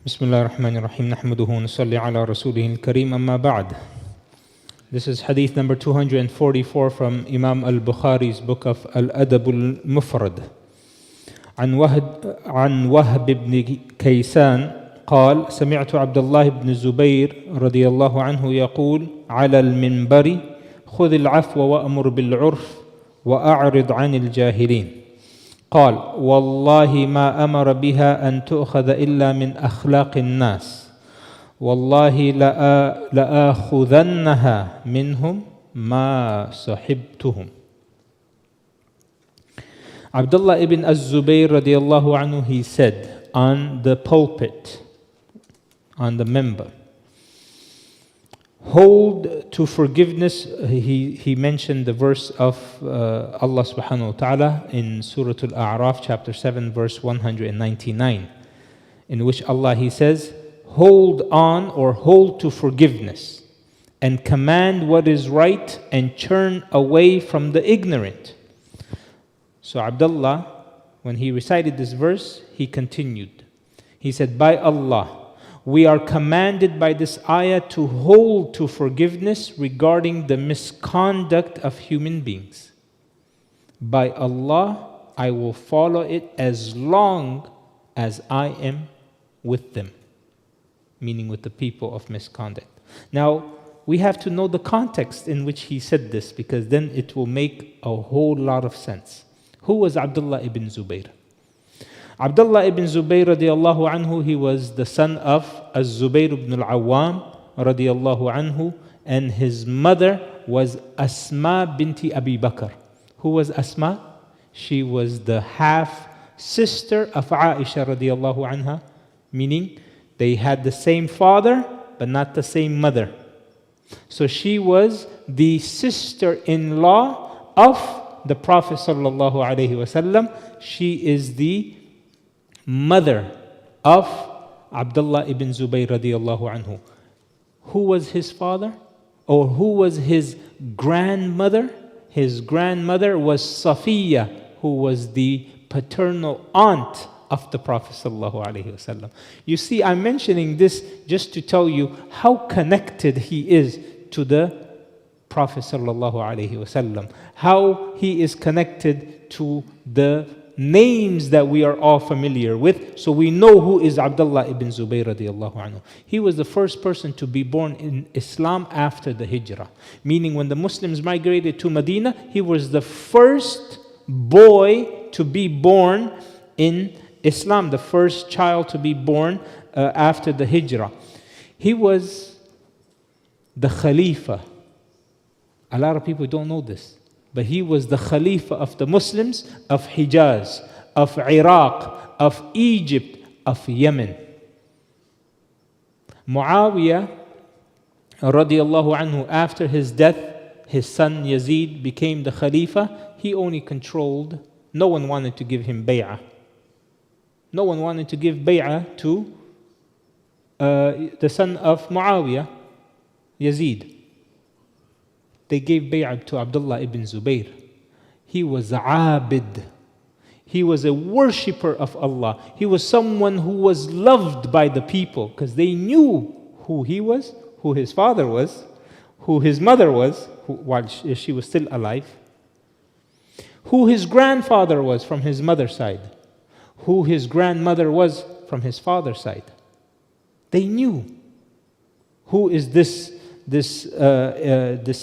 بسم الله الرحمن الرحيم نحمده ونصلي على رسوله الكريم أما بعد. This is hadith number 244 from Imam al-Bukhari's book of al-Adab al-Mufrad. عن وهب بن كيسان قال سمعت عبد الله بن الزبير رضي الله عنه يقول على المنبر خذ العفو وأمر بالعرف وأعرض عن الجاهلين. قال والله ما أمر بها أن تؤخذ إلا من أخلاق الناس والله لآخذنها منهم ما صحبتهم. Abdullah ibn al-Zubayr radiallahu anhu, he said on the pulpit, on the minbar, hold to forgiveness. He mentioned the verse of Allah subhanahu wa ta'ala in Surah al-A'raf chapter 7 verse 199, in which Allah, he says, hold on or hold to forgiveness and command what is right and turn away from the ignorant. So Abdullah, when he recited this verse, he continued. He said, by Allah, we are commanded by this ayah to hold to forgiveness regarding the misconduct of human beings. By Allah, I will follow it as long as I am with them, meaning with the people of misconduct. Now, we have to know the context in which he said this, because then it will make a whole lot of sense. Who was Abdullah ibn Zubayr? Abdullah ibn Zubayr radiallahu anhu, he was the son of al-Zubayr ibn al-Awwam radiallahu anhu, and his mother was Asma binti Abi Bakr. Who was Asma? She was the half sister of Aisha radiallahu anha, meaning they had the same father but not the same mother. So she was the sister-in-law of the Prophet sallallahu alaihi wasallam. She is the mother of Abdullah ibn Zubayr radiallahu anhu. Who was his father? Or who was his grandmother? His grandmother was Safiya, who was the paternal aunt of the Prophet sallallahu alaihi wasallam. You see, I'm mentioning this just to tell you how connected he is to the Prophet sallallahu alaihi wasallam, how he is connected to the names that we are all familiar with, so we know who is Abdullah ibn Zubayr radiallahu anhu. He was the first person to be born in Islam after the Hijrah, meaning when the Muslims migrated to Medina, he was the first boy to be born in Islam, the first child to be born after the Hijrah. He was the Khalifa. A lot of people don't know this, but he was the Khalifa of the Muslims of Hijaz, of Iraq, of Egypt, of Yemen. Muawiyah radiallahu anhu, after his death, his son Yazid became the Khalifa. He only controlled, no one wanted to give him bay'ah. No one wanted to give bay'ah to the son of Muawiyah, Yazid. They gave bay'ah to Abdullah ibn Zubayr. He was abid. He was a worshipper of Allah. He was someone who was loved by the people because they knew who he was, who his father was, who his mother was, while she was still alive, who his grandfather was from his mother's side, who his grandmother was from his father's side. They knew who is this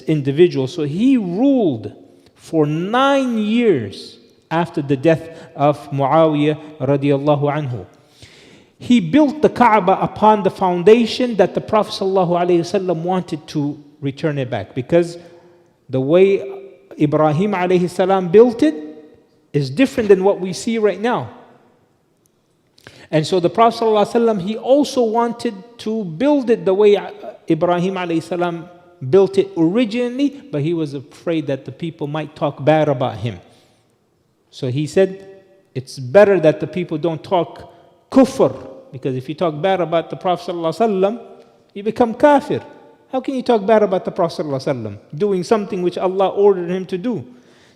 individual. So he ruled for 9 years after the death of Muawiyah radiallahu anhu. He built the Kaaba upon the foundation that the Prophet sallallahu alaihi wasallam wanted to return it back, because the way Ibrahim alayhi salam built it is different than what we see right now. And so the Prophet ﷺ, he also wanted to build it the way Ibrahim ﷺ built it originally, but he was afraid that the people might talk bad about him. So he said, it's better that the people don't talk kufr, because if you talk bad about the Prophet ﷺ, you become kafir. How can you talk bad about the Prophet ﷺ doing something which Allah ordered him to do?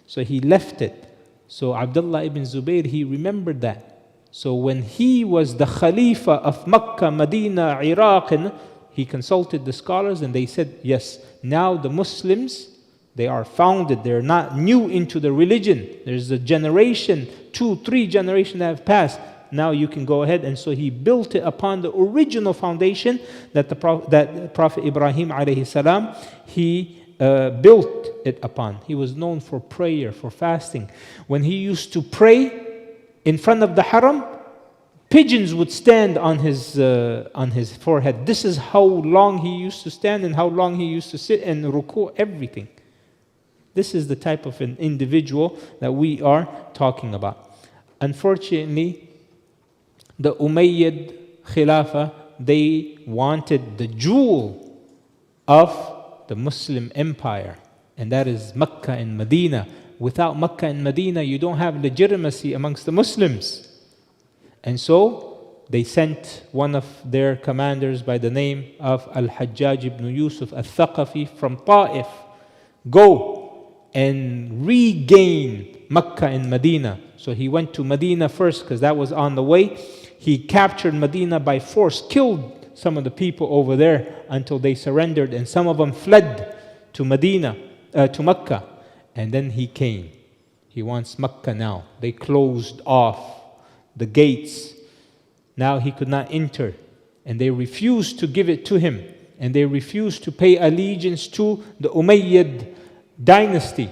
So he left it. So Abdullah ibn Zubayr, he remembered that. So when he was the Khalifa of Makkah, Medina, Iraq, and he consulted the scholars and they said, yes, now the Muslims, they are founded, they're not new into the religion. There's a generation, 2, 3 generations that have passed. Now you can go ahead. And so he built it upon the original foundation that Prophet Ibrahim alayhi salam, he built it upon. He was known for prayer, for fasting. When he used to pray in front of the haram, pigeons would stand on his forehead. This is how long he used to stand and how long he used to sit and ruku, everything. This is the type of an individual that we are talking about. Unfortunately, the Umayyad Khilafah, they wanted the jewel of the Muslim empire, and that is Mecca and Medina. Without Mecca and Medina, you don't have legitimacy amongst the Muslims. And so they sent one of their commanders by the name of al-Hajjaj ibn Yusuf al-Thaqafi from Ta'if. Go and regain Mecca and Medina. So he went to Medina first because that was on the way. He captured Medina by force, killed some of the people over there until they surrendered, and some of them fled to Medina, to Mecca. And then he came. He wants Mecca now. They closed off the gates. Now he could not enter. And they refused to give it to him. And they refused to pay allegiance to the Umayyad dynasty.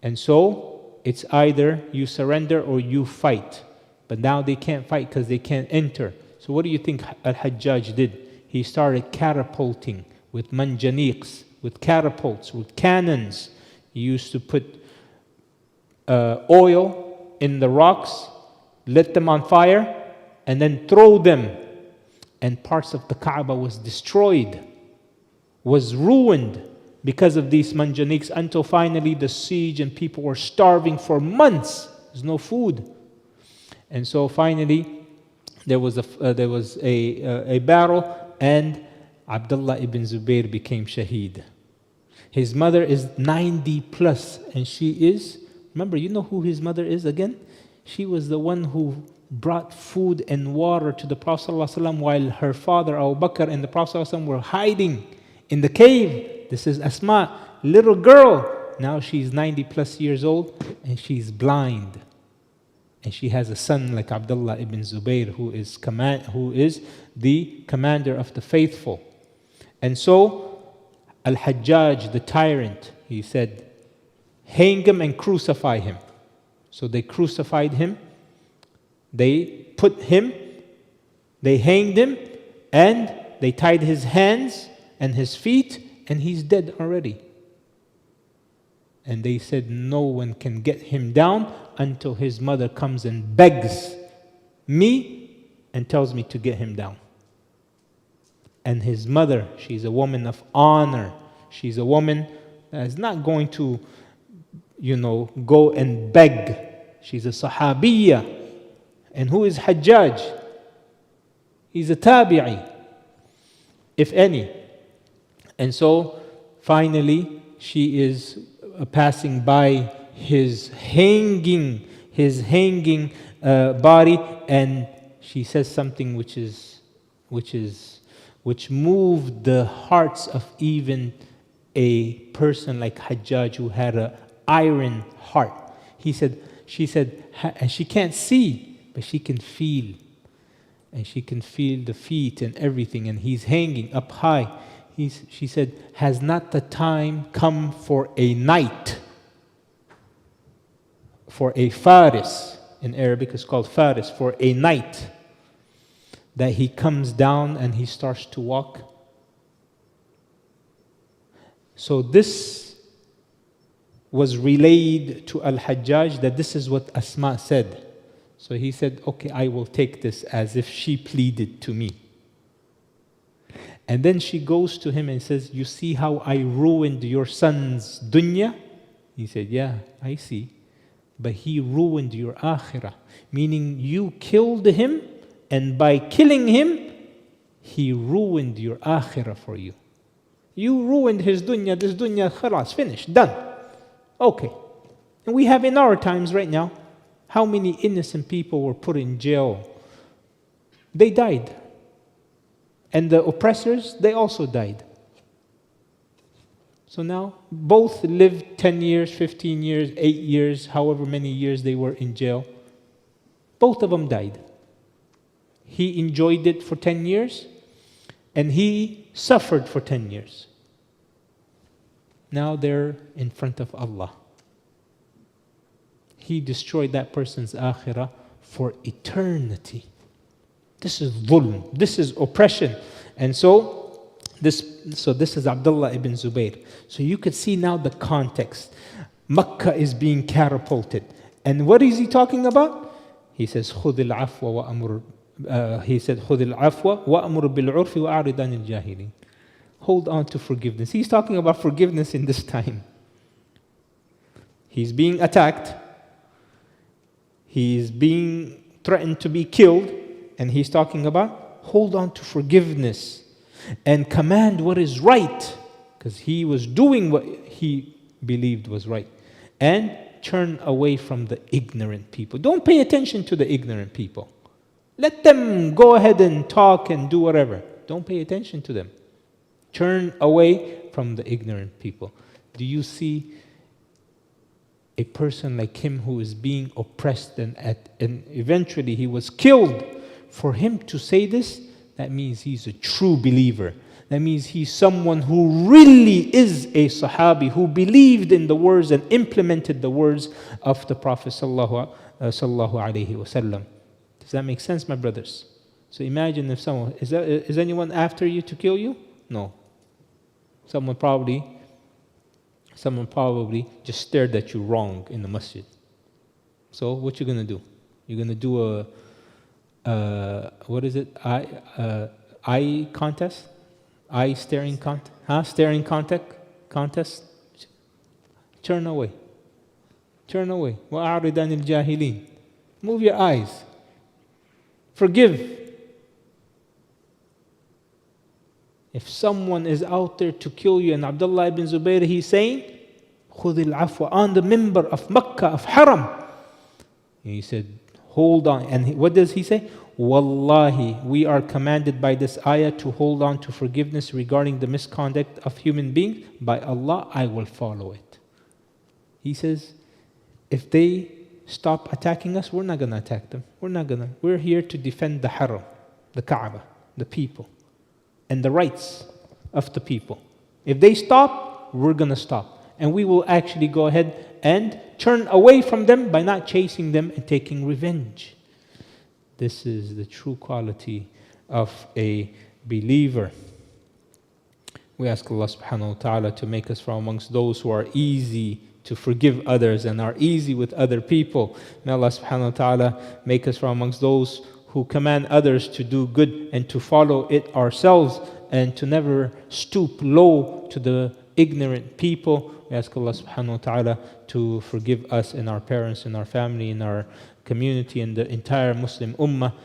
And so it's either you surrender or you fight. But now they can't fight because they can't enter. So what do you think al-Hajjaj did? He started catapulting with manjaniqs, with catapults, with cannons. He used to put oil in the rocks, lit them on fire, and then throw them. And parts of the Kaaba was destroyed, was ruined because of these manjaniqs, until finally the siege and people were starving for months. There's no food. And so finally there was a battle, and Abdullah ibn Zubayr became shaheed. His mother is 90 plus, and she is, remember, you know who his mother is again? She was the one who brought food and water to the Prophet ﷺ while her father Abu Bakr and the Prophet ﷺ were hiding in the cave. This is Asma, little girl. Now she's 90 plus years old and she's blind. And she has a son like Abdullah ibn Zubayr, who is the commander of the faithful. And so al-Hajjaj, the tyrant, he said, hang him and crucify him. So they crucified him. They put him, they hanged him, and they tied his hands and his feet, and he's dead already. And they said no one can get him down until his mother comes and begs me and tells me to get him down. And his mother, she's a woman of honor. She's a woman that is not going to, go and beg. She's a sahabiyya. And who is Hajjaj? He's a tabi'i, if any. And so finally she is passing by his hanging body, and she says something which moved the hearts of even a person like Hajjaj, who had an iron heart. She said, and she can't see, but she can feel. And she can feel the feet and everything, and he's hanging up high. She said, has not the time come for a night? For a faris, in Arabic it's called faris, for a night, that he comes down and he starts to walk. So this was relayed to al-Hajjaj, that this is what Asma said. So he said, okay, I will take this as if she pleaded to me. And then she goes to him and says, you see how I ruined your son's dunya? He said, yeah, I see. But he ruined your akhirah. Meaning you killed him, and by killing him, he ruined your akhirah for you. You ruined his dunya, this dunya, khalas, finished, done. Okay. And we have in our times right now, How many innocent people were put in jail? They died. And the oppressors, they also died. So now, both lived 10 years, 15 years, 8 years, however many years they were in jail. Both of them died. He enjoyed it for 10 years, and he suffered for 10 years. Now they're in front of Allah. He destroyed that person's akhirah for eternity. This is dhulm, this is oppression. And so this is Abdullah ibn Zubayr. So you could see now the context. Makkah is being catapulted. And what is he talking about? He says, خُذِ الْعَفْوَ وَأَمُرْ He said, خُذِ الْعَفْوَ وَأَمُرْ بِالْعُرْفِ وَأَعْرِضْ عَنِ الْجَاهِلِينَ. Hold on to forgiveness. He's talking about forgiveness in this time. He's being attacked. He's being threatened to be killed. And he's talking about hold on to forgiveness and command what is right, because he was doing what he believed was right. And turn away from the ignorant people. Don't pay attention to the ignorant people. Let them go ahead and talk and do whatever. Don't pay attention to them. Turn away from the ignorant people. Do you see a person like him who is being oppressed and eventually he was killed? For him to say this, that means he's a true believer. That means he's someone who really is a Sahabi, who believed in the words and implemented the words of the Prophet sallallahu alaihi wasallam. Does that make sense, my brothers? So imagine if someone, is anyone after you to kill you? No. Someone probably just stared at you wrong in the masjid. So what you going to do? You're going to do what is it? Eye contest? Eye staring contest? Staring contest? Turn away. Turn away. وَأَعْرِضْ عَنِ الْجَاهِلِينَ. Move your eyes. Forgive. If someone is out there to kill you, and Abdullah ibn Zubayr, he's saying, خُذِ الْعَفْوَ, on the minbar of Makkah, of Haram. And he said, hold on. And what does he say? Wallahi, we are commanded by this ayah to hold on to forgiveness regarding the misconduct of human beings. By Allah, I will follow it. He says, if they stop attacking us, we're not going to attack them. We're here to defend the Haram, the Kaaba, the people, and the rights of the people. If they stop, we're going to stop. And we will actually go ahead and turn away from them by not chasing them and taking revenge. This is the true quality of a believer. We ask Allah subhanahu wa ta'ala to make us from amongst those who are easy to forgive others and are easy with other people. May Allah subhanahu wa ta'ala make us from amongst those who command others to do good and to follow it ourselves, and to never stoop low to the ignorant people. We ask Allah subhanahu wa ta'ala to forgive us and our parents and our family and our community and the entire Muslim ummah.